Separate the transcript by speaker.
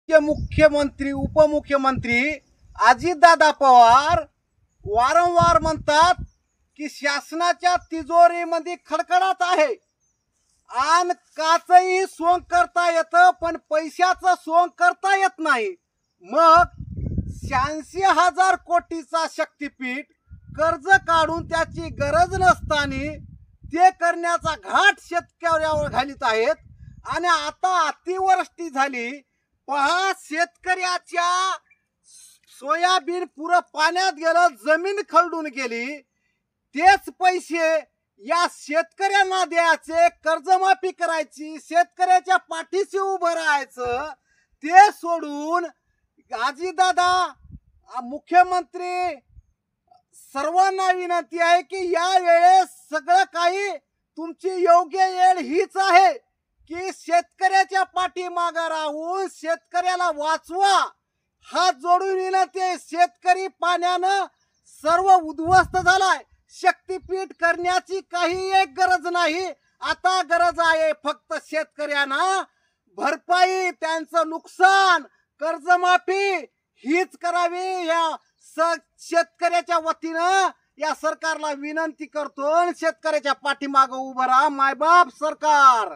Speaker 1: मुख्यमंत्री उपमुख्यमंत्री अजितदादा पवार वारंवार म्हणतात की शासनाच्या तिजोरीमध्ये खडखडाट आहे आणि काचही सोंग करता येतं पण पैशाचं सोंग करता येत नाही। मग 86,000 कोटीचा शक्तीपीठ कर्ज काढून त्याची गरज नसताना ते करण्याचा घाट शेतकऱ्यावर घालीत आहेत आणि आता अतिवृष्टी झाली पहा शेतकऱ्याच्या सोयाबीन पुरं पाण्यात गेलं जमीन खरडून गेली तेच पैसे या शेतकऱ्यांना द्यायचे कर्जमाफी करायची शेतकऱ्याच्या पाठीशी उभं राहायचं ते सोडून अजितदादा मुख्यमंत्री सर्वांना विनंती आहे की या वेळेस सगळं काही तुमची योग्य वेळ हीच आहे की शेतकऱ्याच्या पाठीमागे राहून शेतकऱ्याला वाचवा। हात जोडून विनंती आहे, शेतकरी पाण्यानं सर्व उद्ध्वस्त झालाय। शक्तीपीठ करण्याची काही एक गरज नाही, आता गरज आहे फक्त शेतकऱ्यांना भरपाई त्यांचं नुकसान कर्जमाफी हीच करावी। या शेतकऱ्याच्या वतीनं या सरकारला विनंती करतो, शेतकऱ्याच्या पाठीमागे उभं राहा मायबाप सरकार।